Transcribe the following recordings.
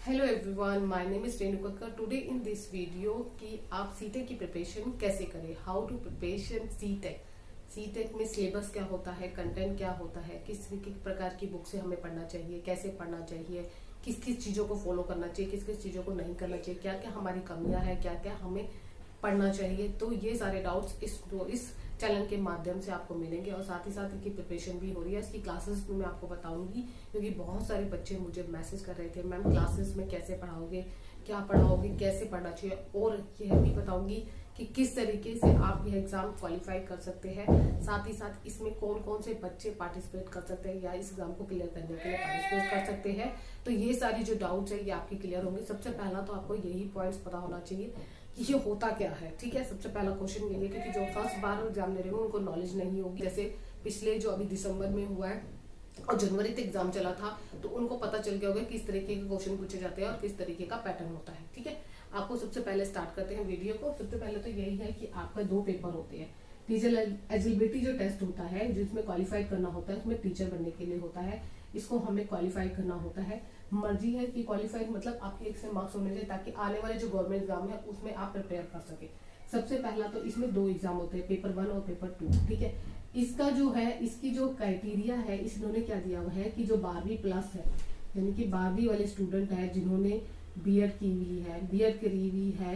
Hello everyone, my name is Renuka. Today in this video कि आप सीटेक की प्रिपरेशन कैसे करें, हाउ टू प्रिपरेशन सीटेक। सीटेक में सिलेबस क्या होता है, कंटेंट क्या होता है, किस प्रकार की बुक से हमें पढ़ना चाहिए, कैसे पढ़ना चाहिए, किस किस चीजों को फॉलो करना चाहिए, किस किस चीजों को नहीं करना चाहिए, क्या क्या हमारी कमियां हैं, क्या क्या हमें पढ़ना चाहिए। तो ये सारे डाउट्स इस चैनल के माध्यम से आपको मिलेंगे और साथ ही साथ इसकी प्रिपरेशन भी हो रही है। इसकी क्लासेस में मैं आपको बताऊंगी, क्योंकि बहुत सारे बच्चे मुझे मैसेज कर रहे थे, मैम क्लासेस में कैसे पढ़ाओगे, क्या पढ़ाओगे, कैसे पढ़ना चाहिए। और यह भी बताऊंगी कि किस तरीके से आप यह एग्जाम क्वालिफाई कर सकते हैं। साथ ही साथ इसमें कौन कौन से बच्चे पार्टिसिपेट कर सकते हैं या इस एग्जाम को क्लियर करने के लिए पार्टिसिपेट कर सकते हैं। तो ये सारी जो डाउट्स है ये आपकी क्लियर होंगे। सबसे पहला तो आपको यही पॉइंट्स पता होना चाहिए कि ये होता क्या है। ठीक है, सबसे पहला क्वेश्चन यही है, क्योंकि जो फर्स्ट बार एग्जाम ले रहे हो उनको नॉलेज नहीं होगी। जैसे पिछले जो अभी दिसंबर में हुआ है और जनवरी तक एग्जाम चला था, तो उनको पता चल गया होगा किस तरीके के क्वेश्चन पूछे जाते हैं और किस तरीके का पैटर्न होता है। ठीक है, आपको सबसे पहले स्टार्ट करते हैं वीडियो को। सबसे पहले तो यही है कि आपका 2 पेपर होते हैं। टीचर एलिजिबिलिटी जो टेस्ट होता है, जिसमें क्वालिफाई करना होता है, उसमें टीचर बनने के लिए होता है, इसको हमें क्वालिफाई करना होता है। मर्जी है कि क्वालिफाई मतलब आपके 1 से मार्क्स होने चाहिए, ताकि आने वाले जो गवर्नमेंट एग्जाम है उसमें आप प्रिपेयर कर सके। सबसे पहला तो इसमें 2 एग्जाम होते हैं, पेपर 1 और पेपर 2। ठीक है, इसका जो है, इसकी जो क्राइटेरिया है, इन्होंने क्या दिया हुआ है कि जो 12वीं प्लस है, यानी कि 12वीं वाले स्टूडेंट है जिन्होंने बीएड की हुई है, बीएड करी हुई है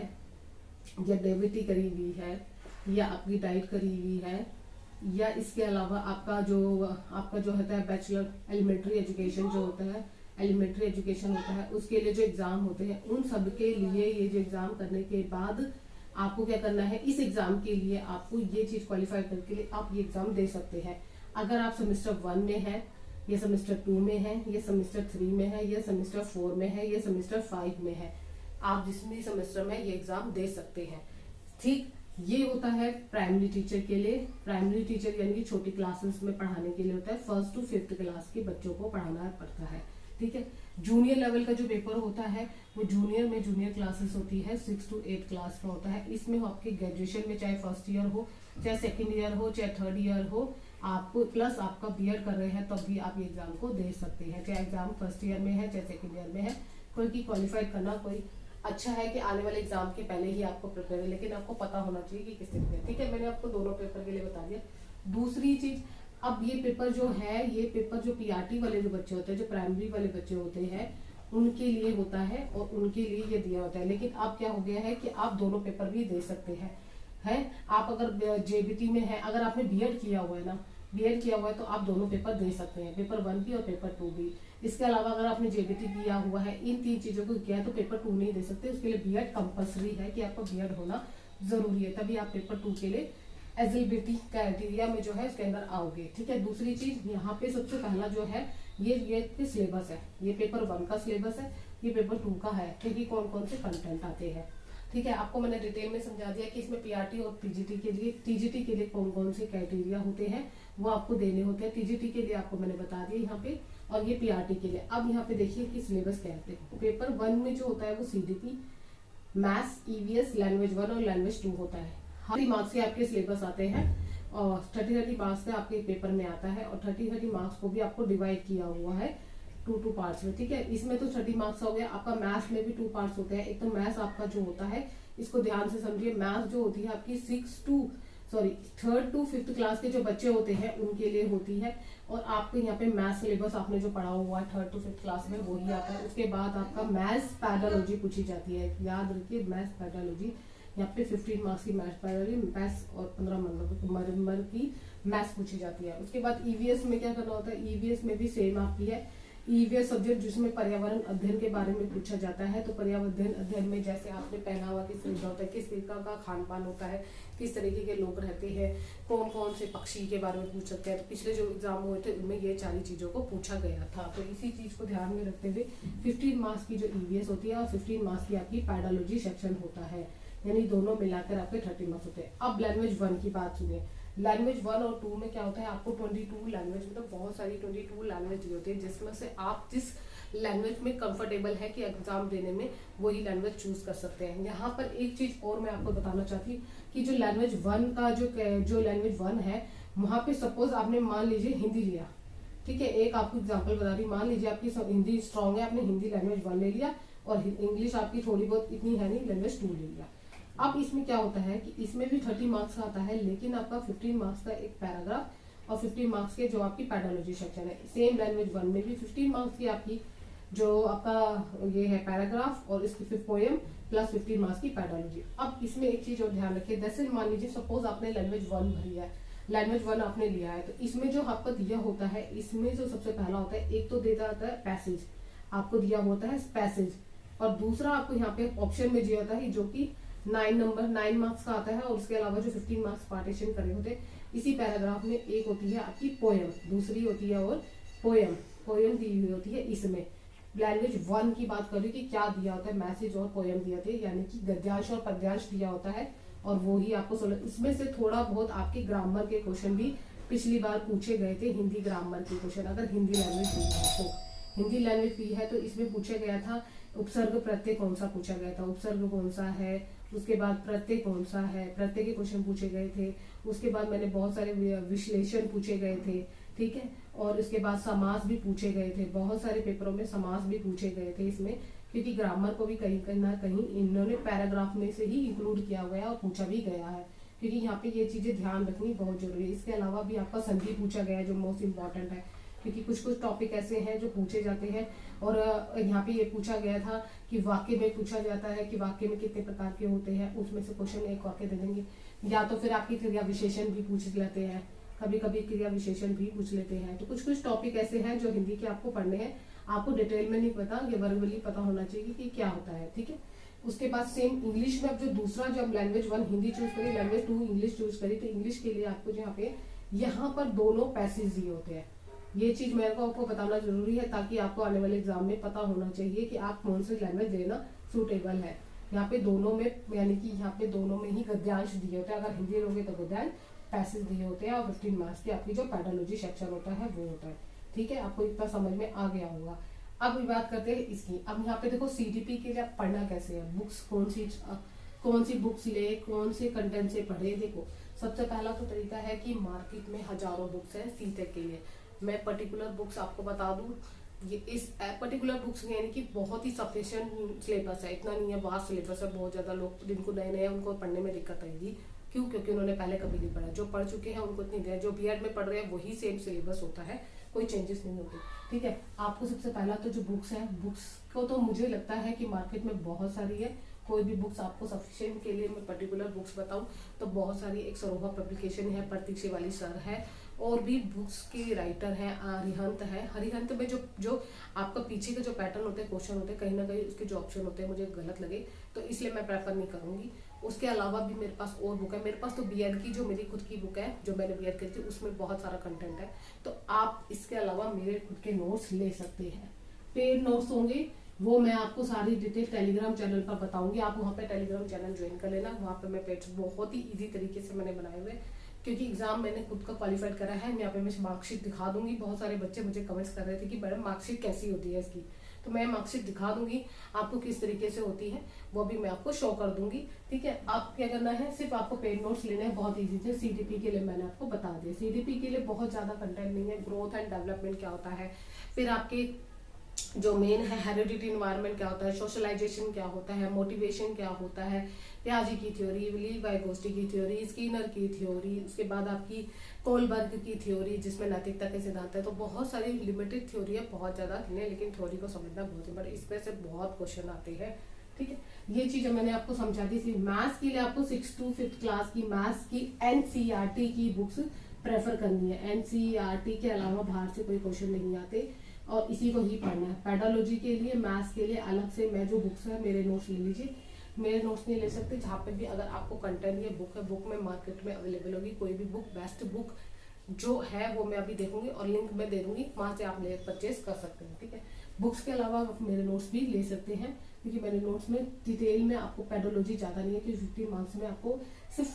या डीवीटी करी हुई है या आपकी डाइट करी हुई है, या इसके अलावा आपका जो होता है बैचलर एलिमेंट्री एजुकेशन जो होता है, एलिमेंट्री एजुकेशन होता है, उसके लिए जो एग्जाम होते हैं, उन सब के लिए ये जो एग्जाम करने के बाद आपको क्या करना है, इस एग्जाम के लिए आपको ये चीज क्वालिफाई करके आप ये एग्जाम दे सकते हैं। अगर आप सेमेस्टर 1 में है, ये सेमेस्टर 2 में है, ये सेमेस्टर 3 में है, ये सेमेस्टर 4 में है, ये सेमेस्टर 5 में है, आप जिस भी सेमेस्टर में ये एग्जाम दे सकते हैं। ठीक, ये होता है प्राइमरी टीचर के लिए। प्राइमरी टीचर यानी कि छोटी क्लासेस में पढ़ाने के लिए होता है, 1st to 5th क्लास के बच्चों को पढ़ाना पड़ता है। ठीक है, जूनियर लेवल का जो पेपर होता है वो जूनियर क्लासेस होती है, 6 to 8 क्लास का होता है। इसमें आपके ग्रेजुएशन में चाहे 1st ईयर हो, चाहे 2nd ईयर हो, चाहे 3rd ईयर हो, आपको प्लस आपका बीएड कर रहे हैं तब भी आप ये एग्जाम को दे सकते हैं। चाहे एग्जाम 1st ईयर में है, चाहे 2nd ईयर में है, कोई की क्वालिफाई करना कोई अच्छा है कि आने वाले एग्जाम के पहले ही आपको प्रिपेयर है, लेकिन आपको पता होना चाहिए कि किस तरीके। ठीक है, मैंने आपको दोनों पेपर के लिए बता दिया। दूसरी चीज, अब ये पेपर जो है, ये पेपर जो पीआरटी वाले जो बच्चे होते हैं, जो प्राइमरी वाले बच्चे होते हैं, उनके लिए होता है और उनके लिए ये दिया होता है। लेकिन अब क्या हो गया है कि आप दोनों पेपर भी दे सकते हैं। आप अगर जेबीटी में है, अगर आपने बीएड किया हुआ है ना, बीएड किया हुआ है तो आप दोनों पेपर दे सकते हैं, पेपर 1 भी और पेपर 2 भी। इसके अलावा अगर आपने जेबीटी किया हुआ है, इन 3 चीजों को किया है, तो पेपर 2 नहीं दे सकते। उसके लिए बीएड कंपलसरी है कि आपका बीएड होना जरूरी है, तभी आप पेपर 2 के लिए एलिजिबिलिटी क्राइटेरिया में जो है इसके अंदर आओगे। ठीक है, दूसरी चीज यहाँ पे सबसे पहला जो है ये सिलेबस है, ये पेपर 1 का सिलेबस है, ये पेपर 2 का है, क्योंकि कौन कौन से कंटेंट आते हैं। ठीक है, आपको मैंने डिटेल में समझा दिया कि इसमें पीआरटी और टीजीटी के लिए कौन कौन से क्राइटेरिया होते हैं, वो आपको देने होते हैं। टीजीटी के लिए आपको मैंने बता दिया यहाँ पे, और ये पीआरटी के लिए। अब यहाँ पे देखिए कि सिलेबस क्या है। पेपर 1 में जो होता है वो सीडीपी, मैथ्स, ईवीएस, लैंग्वेज 1 और लैंग्वेज 2 होता है। 30 मार्क्स के आपके सिलेबस आते हैं और 30 मार्क्स का आपके पेपर में आता है, और 30 मार्क्स को भी आपको डिवाइड किया हुआ है 2 पार्ट्स में। ठीक है, इसमें तो 30 मार्क्स हो गया। आपका मैथ्स में भी 2 पार्ट्स होते हैं। एक तो मैथ्स आपका जो होता है, इसको ध्यान से समझिए, मैथ्स जो होती है आपकी 3rd to 5th क्लास के जो बच्चे होते हैं उनके लिए होती है। और आपको यहाँ पे मैथ्स सिलेबस आपने जो पढ़ा हुआ है 3rd to 5th क्लास में वही आता है। उसके बाद आपका मैथ्स पैडालॉजी पूछी जाती है, याद रखिए मैथ्स पैडालॉजी। यहाँ पे 15 मार्क्स की मैथ्स पैडालॉजी, मैथ्स और 15 नंबर की मैथ्स पूछी जाती है। उसके बाद ईवीएस में क्या करना होता है, ईवीएस में भी सेम आपकी है ईवीएस सब्जेक्ट, जिसमें पर्यावरण अध्ययन के बारे में पूछा जाता है। तो पर्यावरण अध्ययन में जैसे आपने पहनावा किस तरीका होता है, किस तरीका का खान पान होता है, किस तरीके के लोग रहते हैं, कौन कौन से पक्षी के बारे में पूछ सकते हैं। तो पिछले जो एग्जाम हुए थे उनमें ये सारी चीजों को पूछा गया था। तो इसी चीज को ध्यान में रखते हुए 15 मार्क्स की जो ईवीएस होती है और 15 मार्क्स की आपकी पैडालॉजी सेक्शन होता है, यानी दोनों मिलाकर आपके 30 मार्क्स होते हैं। अब लैंग्वेज 1 की बात सुनिए। लैंग्वेज 1 और 2 में क्या होता है, आपको 22 लैंग्वेज, मतलब बहुत सारी 22 लैंग्वेज दी होती है, जिसमें से आप जिस लैंग्वेज में कंफर्टेबल है कि एग्जाम देने में वही लैंग्वेज चूज कर सकते हैं। यहाँ पर एक चीज और मैं आपको बताना चाहती हूँ कि जो लैंग्वेज 1 का जो लैंग्वेज 1 है, वहां पे सपोज आपने मान लीजिए हिंदी लिया, ठीक है, एक आपको एग्जाम्पल बता रही, मान लीजिए आपकी हिंदी स्ट्रांग है, आपने हिंदी लैंग्वेज 1 ले लिया, और इंग्लिश आपकी थोड़ी बहुत इतनी है नहीं, लैंग्वेज 2 ले लिया। अब इसमें क्या होता है कि इसमें भी 30 मार्क्स का आता है, लेकिन आपका 15 मार्क्स का एक पैराग्राफ और 15 मार्क्स के जो आपकी पेडोलॉजी सेक्शन है। सेम लैंग्वेज 1 में भी 15 मार्क्स की आपकी जो आपका ये है पैराग्राफ और इसकी 5 पोएम प्लस 15 मार्क्स की पेडोलॉजी। अब इसमें एक चीज और ध्यान रखिए, जैसे मान लीजिए सपोज आपने लैंग्वेज 1 भरी है, लैंग्वेज 1 आपने लिया है, तो इसमें जो आपका दिया होता है, इसमें जो सबसे पहला होता है, एक तो देता होता है पैसेज, आपको दिया होता है पैसेज, और दूसरा आपको यहाँ पे ऑप्शन में दिया होता है जो कि 9 मार्क्स का आता है, और उसके अलावा जो 15 मार्क्स पार्टीशन करे होते हैं इसी पैराग्राफ में, एक होती है आपकी पोएम, दूसरी होती है और पोएम दी हुई होती है। इसमें लैंग्वेज 1 की बात करें कि क्या दिया होता है, मैसेज और पोएम दिया होता है, यानी कि गद्यांश और पद्यांश दिया होता है, और वो ही आपको 16। इसमें से थोड़ा बहुत आपके ग्रामर के क्वेश्चन भी पिछली बार पूछे गए थे, हिंदी ग्रामर के क्वेश्चन, अगर हिंदी लैंग्वेज ली है तो। हिंदी लैंग्वेज ली है तो इसमें पूछा गया था उपसर्ग प्रत्यय कौन सा पूछा गया था, उपसर्ग कौन सा है, उसके बाद प्रत्यय कौन सा है, प्रत्यय के क्वेश्चन पूछे गए थे। उसके बाद मैंने बहुत सारे विश्लेषण पूछे गए थे, ठीक है, और उसके बाद समास भी पूछे गए थे, बहुत सारे पेपरों में समास भी पूछे गए थे इसमें, क्योंकि ग्रामर को भी कहीं ना कहीं इन्होंने पैराग्राफ में से ही इंक्लूड किया हुआ है और पूछा भी गया है, क्योंकि यहाँ पे ये चीजें ध्यान रखनी बहुत जरूरी है। इसके अलावा भी आपका संधि पूछा गया है जो मोस्ट इंपॉर्टेंट है, क्योंकि कुछ टॉपिक ऐसे हैं जो पूछे जाते हैं। और यहाँ पे ये पूछा गया था कि वाक्य में पूछा जाता है कि वाक्य में कितने प्रकार के होते हैं, उसमें से क्वेश्चन एक वाक्य दे देंगे, या तो फिर आपकी क्रिया विशेषण भी पूछ लेते हैं, कभी कभी क्रिया विशेषण भी पूछ लेते हैं। तो कुछ टॉपिक ऐसे हैं जो हिंदी के आपको पढ़ने हैं, आपको डिटेल में नहीं पता, ये वर्बली पता होना चाहिए कि क्या होता है, ठीक है। उसके बाद सेम इंग्लिश में अब जो दूसरा, जब लैंग्वेज 1 हिंदी चूज करी, लैंग्वेज 2 इंग्लिश चूज करी, तो इंग्लिश के लिए आपको यहाँ पर दोनों पैसेज दिए होते हैं। ये चीज मेरे को आपको बताना जरूरी है, ताकि आपको आने वाले एग्जाम में पता होना चाहिए कि आप कौन सी लैंग्वेज लेना सूटेबल है। यहाँ पे दोनों में, यानी कि यहाँ पे दोनों में ही गद्यांश दिए होते हैं, अगर हिंदी लोगे तो गद्यांश, पैसेज दिए होते हैं, और 15 मार्क्स की आपकी जो पेडोलॉजी सेक्शन होता है वो होता है, ठीक है। आपको इतना समझ में आ गया होगा। अब बात करते हैं इसकी। अब यहाँ पे देखो सीडीपी के लिए आप पढ़ना कैसे है, बुक्स कौन सी बुक्स ले, कौन से कंटेंट से पढ़े। देखो सबसे पहला तो तरीका है कि मार्केट में हजारों बुक्स है सीटेक के लिए। मैं पर्टिकुलर बुक्स आपको बता दूं, ये इस पर्टिकुलर बुक्स यानी कि बहुत ही सफिशिएंट सिलेबस है, इतना नहीं है वास्ट सिलेबस है। बहुत ज्यादा लोग जिनको नए उनको पढ़ने में दिक्कत आएगी, क्यों? क्योंकि उन्होंने पहले कभी नहीं पढ़ा। जो पढ़ चुके हैं उनको इतनी देर, जो बीएड में पढ़ रहे हैं वही सेम सिलेबस होता है, कोई चेंजेस नहीं होते, ठीक है। आपको सबसे पहला तो जो बुक्स है, बुक्स को तो मुझे लगता है कि मार्केट में बहुत सारी है। कोई भी बुक्स आपको सफिशिएंट के लिए मैं पर्टिकुलर बुक्स बताऊं तो बहुत सारी, एक सरोहा पब्लिकेशन है, प्रतीक वाली सर है, और भी बुक्स के राइटर हैं, हरिहंत है। हरिहंत में जो आपका पीछे के जो पैटर्न होते हैं, क्वेश्चन होते हैं, कहीं ना कहीं उसके जो ऑप्शन होते हैं मुझे गलत लगे, तो इसलिए मैं प्रेफर नहीं करूंगी। उसके अलावा भी मेरे पास और बुक है, मेरे पास तो बीएड की जो मेरी खुद की बुक है, जो मैंने बीएड करी थी, उसमें बहुत सारा कंटेंट है। तो आप इसके अलावा मेरे खुद के नोट्स ले सकते हैं। पेड नोट्स होंगे, वो मैं आपको सारी डिटेल टेलीग्राम चैनल पर बताऊंगी। आप वहाँ पे टेलीग्राम चैनल ज्वाइन कर लेना, वहाँ पे मैं पेज बहुत ही इजी तरीके से मैंने बनाए हुए, क्योंकि एग्जाम मैंने खुद का क्वालिफाइड करा है। यहाँ पे मैं मार्कशीट दिखा दूंगी। बहुत सारे बच्चे मुझे कमेंट्स कर रहे थे कि मैडम मार्कशीट कैसी होती है इसकी, तो मैं मार्कशीट दिखा दूंगी आपको किस तरीके से होती है, वो भी मैं आपको शो कर दूंगी, ठीक है। आप क्या करना है, सिर्फ आपको पेड नोट्स लेने हैं, बहुत इजी थे। सीडीपी के लिए मैंने आपको बता दिया, सीडीपी के लिए बहुत ज्यादा कंटेंट नहीं है। ग्रोथ एंड डेवलपमेंट क्या होता है, फिर आपके जो मेन है हेरिडिटी इन्वायरमेंट क्या होता है, सोशलाइजेशन क्या होता है, मोटिवेशन क्या होता है, पियाजे की थ्योरी, लीवी-वाइगोत्स्की की थ्योरी, स्किनर की थ्योरी, उसके बाद आपकी कोलबर्ग की थ्योरी जिसमें नैतिकता के सिद्धांत है। तो बहुत सारी लिमिटेड थ्योरी है, बहुत ज्यादा नहीं है, लेकिन थ्योरी को समझना बहुत है, बट इसमें से बहुत क्वेश्चन आते हैं, ठीक है। ये चीज मैंने आपको समझा दी थी। मैथ्स के लिए आपको 6 to 5th क्लास की मैथ्स की एनसीईआरटी की बुक्स प्रेफर करनी है। एनसीईआरटी के अलावा बाहर से कोई क्वेश्चन नहीं आते, और इसी को ही पढ़ना है। पेडोलॉजी के लिए, मैथ्स के लिए अलग से मैं जो बुक्स है, मेरे नोट्स ले लीजिए। मेरे नोट्स नहीं ले सकते, जहाँ पे भी अगर आपको कंटेंट ये बुक है, बुक में मार्केट में अवेलेबल होगी। कोई भी बुक, बेस्ट बुक जो है वो मैं अभी देखूंगी और लिंक में दे दूंगी, वहां से आप ले परचेज कर सकते हैं, ठीक है। बुक्स के अलावा आप मेरे नोट्स भी ले सकते हैं, क्योंकि मेरे नोट्स में डिटेल में आपको पेडोलॉजी ज्यादा नहीं है, क्योंकि 50 मार्क्स में आपको सिर्फ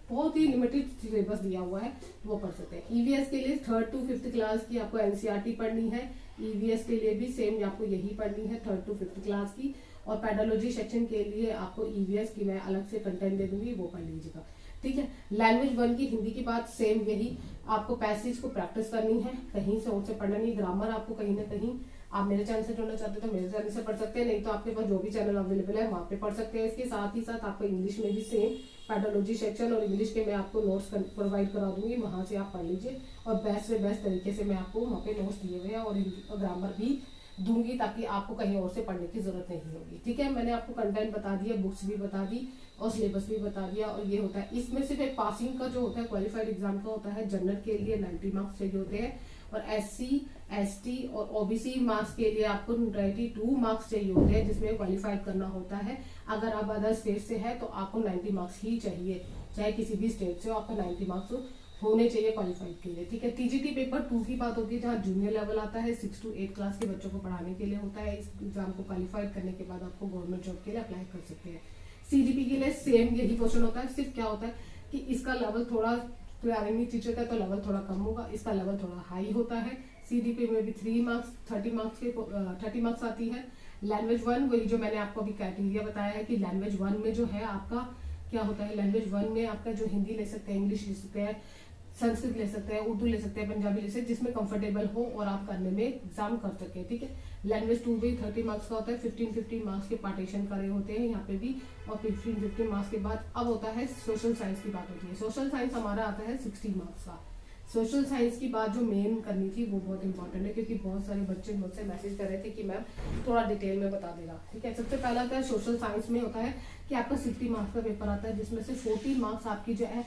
बहुत ही लिमिटेड सिलेबस दिया हुआ है, वो पढ़ सकते हैं। ईवीएस के लिए 3rd to 5th क्लास की आपको एनसीईआरटी पढ़नी है। ईवीएस के लिए भी सेम आपको यही पढ़नी है, 3rd to 5th क्लास की। और पेडोलॉजी सेक्शन के लिए आपको ईवीएस की मैं अलग से कंटेंट दे दूंगी, वो पढ़ लीजिएगा, ठीक है। लैंग्वेज 1 की हिंदी की बात सेम यही, आपको पैसेज को प्रैक्टिस करनी है, कहीं से और से पढ़ना नहीं। ग्रामर आपको कहीं ना कहीं आप मेरे चैनल से जुड़ना चाहते हैं तो मेरे चैनल से पढ़ सकते हैं, नहीं तो आपके पास जो भी चैनल अवेलेबल है वहाँ पे पढ़ सकते हैं। इसके साथ ही साथ आपको इंग्लिश में भी सेम पेडोलॉजी सेक्शन और इंग्लिश के मैं आपको नोट्स प्रोवाइड करा दूंगी, वहाँ से आप पढ़ लीजिए। और बेस्ट से बेस्ट तरीके से मैं आपको वहाँ पे नोट्स दिए हुए हैं और ग्रामर भी दूंगी, ताकि आपको कहीं और से पढ़ने की जरूरत नहीं होगी। ठीक है, मैंने आपको कंटेंट बता दिया, बुक्स भी बता दी और सिलेबस भी बता दिया। और ये होता है, इसमें सिर्फ एक पासिंग का जो होता है क्वालिफाइड एग्जाम का होता है। जनरल के लिए 90 मार्क्स चाहिए होते हैं और SC ST और OBC मार्क्स के लिए आपको 92 मार्क्स चाहिए होते हैं, जिसमें क्वालिफाइड करना होता है। अगर आप अदर स्टेट से है तो आपको 90 मार्क्स ही चाहिए, चाहे किसी भी स्टेट से हो, आपको 90 मार्क्स होने चाहिए क्वालिफाइड के लिए। ठीक है, TGT पेपर 2 की बात होती है, जहाँ जूनियर लेवल आता है, 6 to 8 क्लास के बच्चों को पढ़ाने के लिए होता है। इस एग्जाम को क्वालिफाइड करने के बाद आपको गवर्नमेंट जॉब के लिए अप्लाई कर सकते हैं। CGP के लिए सेम यही क्वेश्चन होता है, सिर्फ क्या होता है कि इसका लेवल थोड़ा प्रिपेयरिंग टीचर का तो लेवल थोड़ा कम होगा, इसका लेवल थोड़ा हाई होता है। CDP में भी 30 मार्क्स आती है। लैंग्वेज 1 वही जो मैंने आपको अभी क्राइटेरिया बताया है कि लैंग्वेज 1 में जो है आपका क्या होता है, लैंग्वेज 1 में आपका जो हिंदी ले सकते हैं, इंग्लिश ले सकते हैं, संस्कृत ले सकते हैं, उर्दू ले सकते हैं, पंजाबी ले सकते हैं, जिसमें कंफर्टेबल हो और आप करने में एग्जाम कर सके। ठीक है, लैंग्वेज 2 भी 30 मार्क्स का होता है, 15 मार्क्स के पार्टीशन करे होते हैं यहाँ पे भी। और 15 मार्क्स के बाद अब होता है सोशल साइंस की बात होती है। सोशल साइंस हमारा आता है 60 मार्क्स का। सोशल साइंस की बात जो मेन करनी थी वो बहुत इंपॉर्टेंट है, क्योंकि बहुत सारे बच्चे मुझसे मैसेज कर रहे थे कि मैम थोड़ा डिटेल में बता देगा। ठीक है, सबसे पहला क्या सोशल साइंस में होता है कि आपका 60 मार्क्स का पेपर आता है, जिसमें से 40 मार्क्स आपकी जो है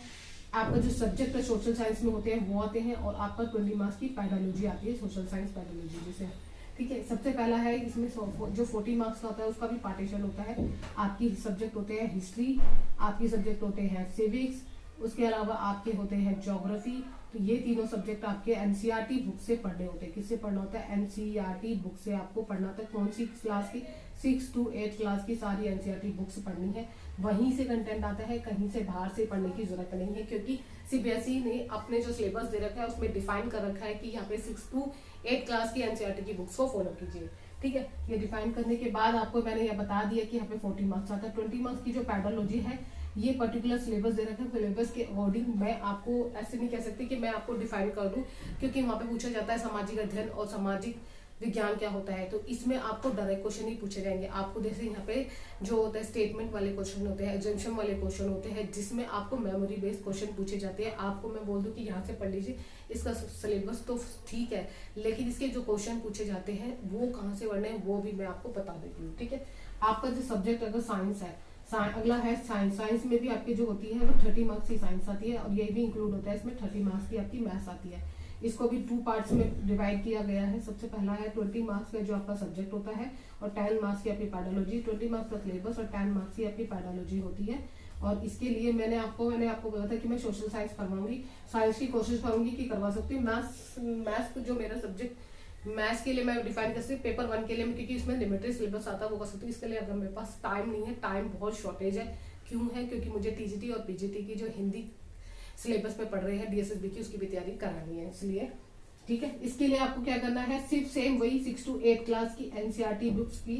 आपका जो सब्जेक्ट है सोशल साइंस में होते हैं वो आते हैं, और आपका 20 मार्क्स की पेडोलॉजी आती है, सोशल साइंस पेडोलॉजी जिसे। ठीक है, सबसे पहला है इसमें जो 40 मार्क्स का होता है उसका भी पार्टीशन होता है। आपकी सब्जेक्ट होते हैं हिस्ट्री, आपकी सब्जेक्ट होते हैं सिविक्स, उसके अलावा आपके होते हैं ज्योग्राफी। तो ये तीनों सब्जेक्ट आपके NCERT बुक से पढ़ने होते हैं। किससे पढ़ना होता है? NCERT बुक से आपको पढ़ना होता है। कौन सी क्लास की? 6 to 8 क्लास की सारी NCERT बुक्स पढ़नी है, वहीं से कंटेंट आता है, कहीं से बाहर से पढ़ने की जरूरत नहीं है, क्योंकि CBSE ने अपने जो सिलेबस दे रखा है उसमें डिफाइन कर रखा है कि यहाँ पे 6 to 8 क्लास की NCERT की बुक्स को फॉलो कीजिए। ठीक है, ये डिफाइन करने के बाद आपको मैंने यह बता दिया कि यहाँ पे 40 मार्क्स आता है। 20 मार्क्स की जो पेडोलॉजी है, ये पर्टिकुलर सिलेबस दे रखा है, सिलेबस के अकॉर्डिंग मैं आपको ऐसे नहीं कह सकती कि मैं आपको डिफाइन कर दूं, क्योंकि वहां पे पूछा जाता है सामाजिक अध्ययन और सामाजिक विज्ञान क्या होता है, तो इसमें आपको डायरेक्ट क्वेश्चन ही पूछे जाएंगे। आपको जैसे यहाँ पे जो होता है स्टेटमेंट वाले क्वेश्चन होते हैं, एग्जाम्शन वाले क्वेश्चन होते हैं, जिसमें आपको मेमोरी बेस्ड क्वेश्चन पूछे जाते हैं। आपको मैं बोल दूं कि यहाँ से पढ़ लीजिए, इसका सिलेबस तो ठीक है, लेकिन इसके जो क्वेश्चन पूछे जाते हैं वो कहाँ से पढ़ने हैं वो भी मैं आपको बता देती हूँ। ठीक है, आपका जो सब्जेक्ट अगर साइंस है, अगला है साइंस। साइंस में भी आपकी जो होती है वो 30 मार्क्स की साइंस आती है, और ये भी इंक्लूड होता है इसमें 30 मार्क्स की आपकी मैथ्स आती है। इसको भी 2 पार्ट्स में डिवाइड किया गया है। सबसे पहला है 20 मार्क्स का जो आपका सब्जेक्ट होता है, और 10 मार्क्स की आपकी पेडोलॉजी, 20 मार्क्स का सिलेबस और 10 मार्क्स की आपकी पेडोलॉजी होती है। और इसके लिए मैंने आपको बोला था कि मैं सोशल साइंस करवाऊंगी, साइंस की कोशिश करूंगी कि करवा सकती हूँ। मैथ्स जो मेरा सब्जेक्ट, मैथ्स के लिए मैं डिफाइन कर सकती हूँ पेपर 1 के लिए, क्योंकि इसमें लिमिटेड सिलेबस आता है वो कर सकती हूँ। इसके लिए अगर मेरे पास टाइम नहीं है, टाइम बहुत शॉर्टेज है। क्यों है? क्योंकि मुझे TGT और PGT की जो हिंदी सिलेबस पे पढ़ रहे हैं DSSB की, उसकी भी तैयारी करानी है, इसलिए। ठीक है, इसके लिए आपको क्या करना है, सिर्फ सेम वही 6 to 8 क्लास की NCERT बुक्स की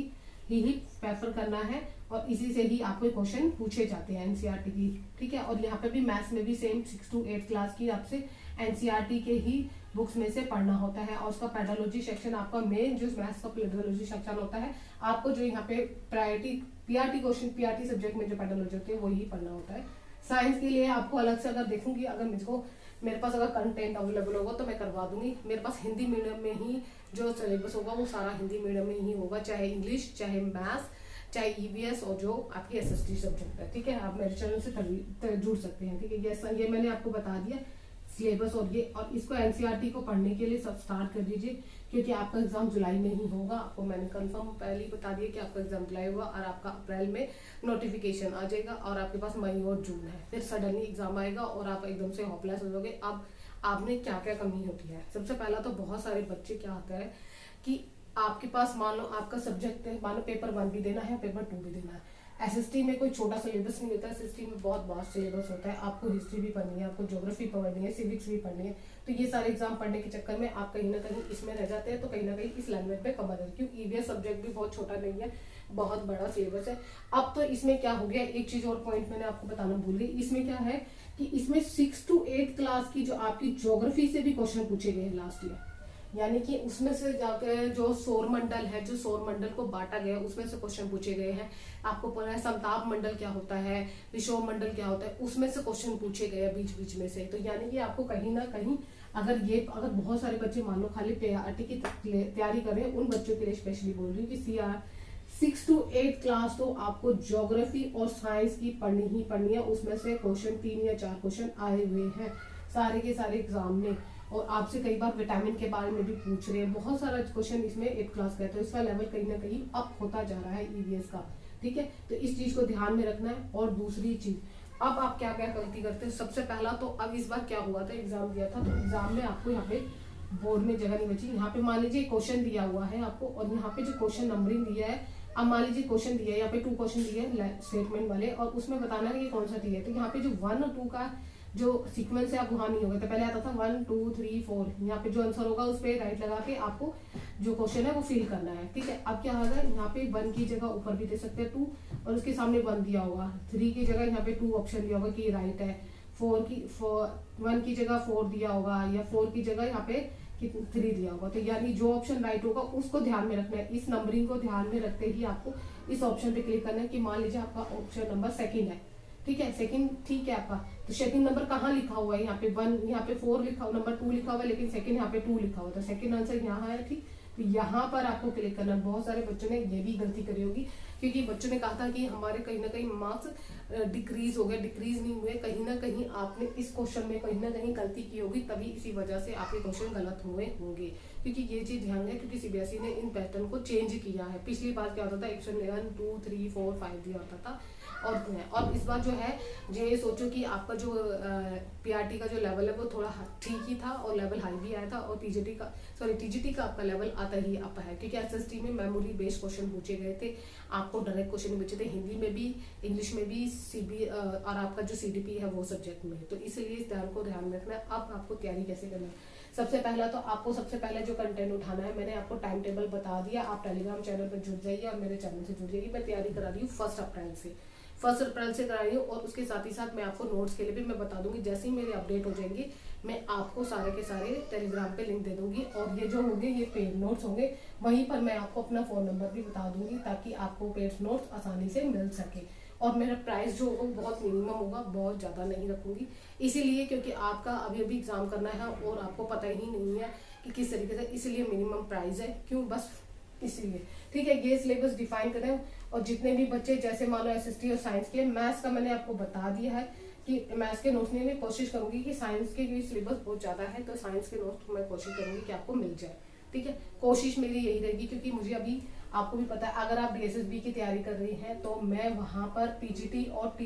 ही प्रेफर करना है, और इसी से ही आपको क्वेश्चन पूछे जाते हैं NCERT की। ठीक है, और यहाँ पे भी मैथ्स में भी सेम 6 to 8 क्लास की आपसे NCERT के ही बुक्स में से पढ़ना होता है। और उसका पेडोलॉजी सेक्शन आपका मेन जो मैथ्स का पेडोलॉजी सेक्शन होता है, आपको जो यहाँ पे priority PRT question, PRT subject में जो पेडोलॉजी होती है वही पढ़ना होता है। साइंस के लिए आपको अलग से अगर देखूंगी, अगर मेरे पास अगर कंटेंट अवेलेबल होगा तो मैं करवा दूंगी। मेरे पास हिंदी मीडियम में ही जो सिलेबस होगा वो सारा हिंदी मीडियम में ही होगा, चाहे इंग्लिश, चाहे मैथ्स, चाहे EVS और जो आपकी SST सब्जेक्ट है। ठीक है, आप मेरे चैनल से जुड़ सकते हैं। ठीक है, ये मैंने आपको बता दिया सिलेबस, और इसको NCERT को पढ़ने के लिए सब स्टार्ट कर दीजिए, क्योंकि आपका एग्जाम जुलाई में ही होगा। आपको मैंने कंफर्म पहले ही बता दिया कि आपका एग्जाम जुलाई होगा, और आपका अप्रैल में नोटिफिकेशन आ जाएगा, और आपके पास मई और जून है। फिर सडनली एग्जाम आएगा और आप एकदम से होपलेस हो जाओगे। अब आपने क्या क्या कमी होती है, सबसे पहला तो बहुत सारे बच्चे क्या होता है कि आपके पास मान लो आपका सब्जेक्ट है, मान लो पेपर 1 भी देना है, पेपर 2 भी देना है। SST में कोई छोटा सिलेबस नहीं होता है, SST में बहुत वास्ट सिलेबस होता है। आपको हिस्ट्री भी पढ़नी है, आपको ज्योग्राफी पढ़नी है, सिविक्स भी पढ़नी है। तो ये सारे एग्जाम पढ़ने के चक्कर में आप कहीं ना कहीं इसमें रह जाते हैं, तो कहीं ना कहीं इस लैंग्वेज में कम आ जाते हैं। क्योंकि EVS सब्जेक्ट भी बहुत छोटा नहीं है, बहुत बड़ा सिलेबस है। अब तो इसमें क्या हो गया, एक चीज और पॉइंट मैंने आपको बताना भूल गई। इसमें क्या है कि इसमें 6 to 8 क्लास की जो आपकी ज्योग्राफी से भी क्वेश्चन पूछे गए हैं लास्ट ईयर। यानी कि उसमें से जाकर जो सौर मंडल है, जो सौर मंडल को बांटा गया उसमें से क्वेश्चन पूछे गए हैं। आपको पता है समताप मंडल क्या होता है, विषुव मंडल क्या होता है, उसमें से क्वेश्चन पूछे गए हैं बीच बीच में से। तो यानी कि आपको कहीं ना कहीं अगर बहुत सारे बच्चे मान लो खाली PRT की तैयारी कर रहे हैं, उन बच्चों के लिए स्पेशली बोल रही हूँ कि CR 6 to 8 क्लास तो आपको ज्योग्राफी और साइंस की पढ़नी ही पढ़नी है। उसमें से क्वेश्चन 3 या 4 क्वेश्चन आए हुए हैं सारे के सारे एग्जाम में, और आपसे कई बार विटामिन के बारे में भी पूछ रहे हैं। बहुत सारा क्वेश्चन इसमें 8 क्लास का है, तो इसका लेवल कहीं ना कहीं अप होता जा रहा है EVS का। ठीक है, तो इस चीज को ध्यान में रखना है। और दूसरी चीज, अब आप क्या क्या गलती करते हैं। सबसे पहला तो अब इस बार क्या हुआ था, एग्जाम दिया था तो एग्जाम में आपको यहाँ पे बोर्ड में जगह नहीं बची। यहाँ पे मान लीजिए क्वेश्चन दिया हुआ है आपको, और यहाँ पे जो क्वेश्चन नंबरिंग दिया है, अब मान लीजिए क्वेश्चन दिया है, यहाँ पे 2 क्वेश्चन दिए हैं स्टेटमेंट वाले, और उसमें बताना है कि कौन सा दिया है। तो यहाँ पे जो 1 और 2 का जो सीक्वेंस है आप वहां नहीं होगा। तो पहले आता था 1 2 3 4, यहाँ पे जो आंसर होगा उस पर राइट लगा के आपको जो क्वेश्चन है वो फिल करना है। ठीक है, अब क्या होगा, यहाँ पे 1 की जगह ऊपर भी दे सकते हैं 2, और उसके सामने 1 दिया होगा। 3 की जगह यहाँ पे 2 ऑप्शन दिया होगा कि राइट है। 1 की जगह 4 दिया होगा, या 4 की जगह यहाँ पे 3 दिया होगा। तो यानी जो ऑप्शन राइट होगा उसको ध्यान में रखना है। इस नंबरिंग को ध्यान में रखते ही आपको इस ऑप्शन पे क्लिक करना है। कि मान लीजिए आपका ऑप्शन नंबर 2 है, ठीक है, 2 ठीक है आपका, तो 2 नंबर कहाँ लिखा हुआ है, यहाँ पे 1, यहाँ पे 4 लिखा हुआ, नंबर 2 लिखा हुआ है, लेकिन 2 यहाँ पे 2 लिखा हुआ, तो 2 आंसर यहाँ है। ठीक, तो यहाँ पर आपको क्लिक करना है। बहुत सारे बच्चों ने ये भी गलती करी होगी, क्योंकि बच्चों ने कहा था कि हमारे कहीं ना कहीं मार्क्स डिक्रीज हो गए। डिक्रीज नहीं हुए, कहीं ना कहीं आपने इस क्वेश्चन में कहीं ना कहीं गलती की होगी, तभी इसी वजह से आपके क्वेश्चन गलत हुए होंगे। क्योंकि ये चीज ध्यान है, क्योंकि CBSE ने इन पैटर्न को चेंज किया है। पिछली बार क्या होता था, 1 2 3 4 5 दिया होता था, और इस बार जो है ये सोचो कि आपका जो PRT का जो लेवल है वो थोड़ा ठीक ही था, और लेवल हाई भी आया था, और TGT का आपका लेवल आता ही अप है। क्योंकि SST में मेमोरी बेस्ड क्वेश्चन पूछे गए थे, आपको डायरेक्ट क्वेश्चन नहीं पूछे थे, हिंदी में भी, इंग्लिश में भी, और आपका जो CDP है वो सब्जेक्ट में। तो इसलिए इस ध्यान में रखना है। अब आपको तैयारी कैसे करना है, सबसे पहला तो आपको सबसे पहले जो कंटेंट उठाना है, मैंने आपको टाइम टेबल बता दिया। आप टेलीग्राम चैनल पर जुड़ जाइए और मेरे चैनल से जुड़ जाइए। मैं तैयारी करा रही हूँ 1 अप्रैल से करा रही हूँ, और उसके साथ ही साथ मैं आपको नोट्स के लिए भी मैं बता दूंगी। जैसे ही मेरे अपडेट हो जाएंगे, मैं आपको सारे के सारे टेलीग्राम पे लिंक दे दूंगी, और ये जो होंगे ये पेड नोट्स होंगे। वहीं पर मैं आपको अपना फोन नंबर भी बता दूंगी, ताकि आपको पेड नोट्स आसानी से मिल सके। और मेरा प्राइस जो होगा बहुत मिनिमम होगा, बहुत ज्यादा नहीं रखूंगी, इसीलिए क्योंकि आपका अभी एग्जाम करना है और आपको पता ही नहीं है कि किस तरीके से, इसलिए मिनिमम प्राइस है। क्यों, बस इसलिए। ठीक है, ये सिलेबस डिफाइन करें, और जितने भी बच्चे जैसे मान लो SST और साइंस के, मैथ्स का मैंने आपको बता दिया है कि मैथ्स के नोट्स में मैं कोशिश करूंगी कि साइंस के सिलेबस बहुत ज्यादा है, तो साइंस के नोट्स मैं कोशिश करूंगी कि आपको मिल जाए। ठीक है, कोशिश मेरी यही रहेगी, क्योंकि मुझे अभी आपको भी पता है, अगर आप DSSB की तैयारी कर रही हैं तो मैं वहां पर TGT और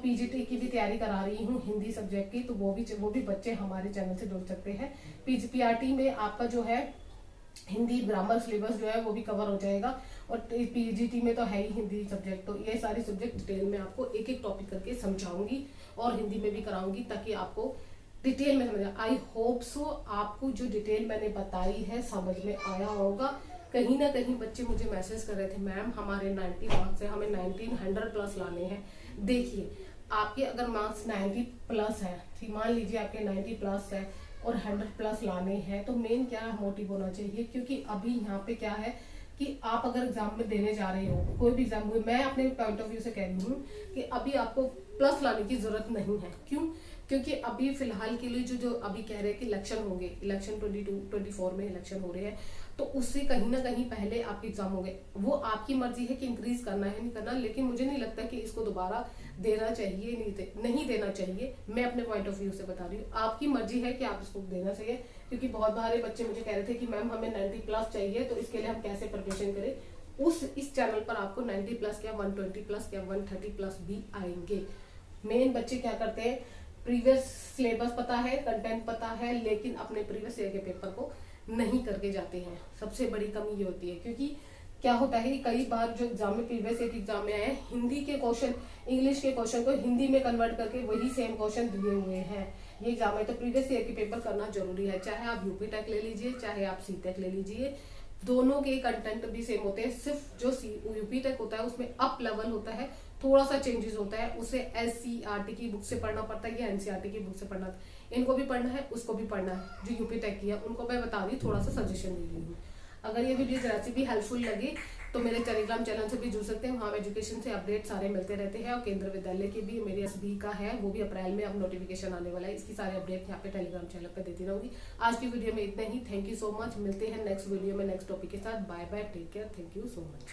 PGT की भी तैयारी करा रही हूँ हिंदी सब्जेक्ट की। तो वो भी बच्चे हमारे चैनल से जुड़ सकते हैं। PRT में आपका जो है हिंदी ग्रामर सिलेबस जो है वो भी कवर हो जाएगा, और PGT में तो है ही हिंदी सब्जेक्ट। तो ये सारे सब्जेक्ट डिटेल में आपको एक एक टॉपिक करके समझाऊंगी, और हिंदी में भी कराऊंगी, ताकि आपको डिटेल में समझ। आई होप सो आपको जो डिटेल मैंने बताई है समझ में आया होगा। कहीं ना कहीं बच्चे मुझे मैसेज कर रहे थे, मैम हमारे 90 मार्क्स है, हमें 1900 प्लस लाने हैं। देखिए, आपके अगर मार्क्स 90 प्लस है, ठीक, मान लीजिए आपके 90 प्लस है और 100 प्लस लाने हैं, तो मेन क्या मोटिव होना चाहिए। क्योंकि अभी यहाँ पे क्या है कि आप अगर एग्जाम में देने जा रहे हो, कोई भी एग्जाम, मैं अपने पॉइंट ऑफ व्यू से कह रही हूँ कि अभी आपको प्लस लाने की जरूरत नहीं है। क्यों, क्योंकि अभी फिलहाल के लिए जो अभी कह रहे हैं कि इलेक्शन होंगे, इलेक्शन 22-24 में इलेक्शन हो रहे हैं, तो उससे कहीं ना कहीं पहले आपके एग्जाम होंगे। वो आपकी मर्जी है कि इंक्रीज करना है नहीं करना, लेकिन मुझे नहीं लगता कि इसको दोबारा देना चाहिए, नहीं देना चाहिए। मैं अपने पॉइंट ऑफ व्यू से बता रही हूँ, आपकी मर्जी है कि आप इसको देना चाहिए। क्योंकि बहुत सारे बच्चे मुझे कह रहे थे कि मैम हमें 90 प्लस चाहिए, तो इसके लिए हम कैसे प्रिपरेशन करें। इस चैनल पर आपको 90 प्लस क्या 120 प्लस क्या 130 प्लस भी आएंगे। मेन बच्चे क्या करते हैं, प्रीवियस सिलेबस पता है, कंटेंट पता है, लेकिन अपने प्रीवियस ईयर के पेपर को नहीं करके जाते हैं। सबसे बड़ी कमी ये होती है, क्योंकि क्या होता है कि कई बार जो एग्जाम में प्रीवियस ईयर एग्जाम में आए, हिंदी के क्वेश्चन, इंग्लिश के क्वेश्चन को हिंदी में कन्वर्ट करके वही सेम क्वेश्चन दिए हुए हैं। ये एग्जाम है, तो प्रीवियस ईयर के पेपर करना जरूरी है। चाहे आप यूपी टेक ले लीजिए, चाहे आप CTEC ले लीजिए, दोनों के कंटेंट भी सेम होते हैं। सिर्फ जो यूपी टेक होता है उसमें अप लेवल होता है, थोड़ा सा चेंजेस होता है, उसे SCERT की बुक से पढ़ना पड़ता है या NCERT की बुक से पढ़ना। इनको भी पढ़ना है, उसको भी पढ़ना है, जो यूपी टेक किया उनको मैं बता रही, थोड़ा सा सजेशन दे रही हूँ। अगर ये वीडियो जरा सी भी हेल्पफुल लगी तो मेरे टेलीग्राम चैनल से भी जुड़ सकते हैं, वहाँ एजुकेशन से अपडेट सारे मिलते रहते हैं। और केंद्र विद्यालय की भी मेरी एसबी का है, वो भी अप्रैल में अब नोटिफिकेशन आने वाला है, इसकी सारे अपडेट यहाँ पे टेलीग्राम चैनल पे देती रहूंगी। आज की वीडियो में इतना ही। Thank you so much. मिलते हैं नेक्स्ट वीडियो में नेक्स्ट टॉपिक के साथ। Bye bye, take care, thank you so much.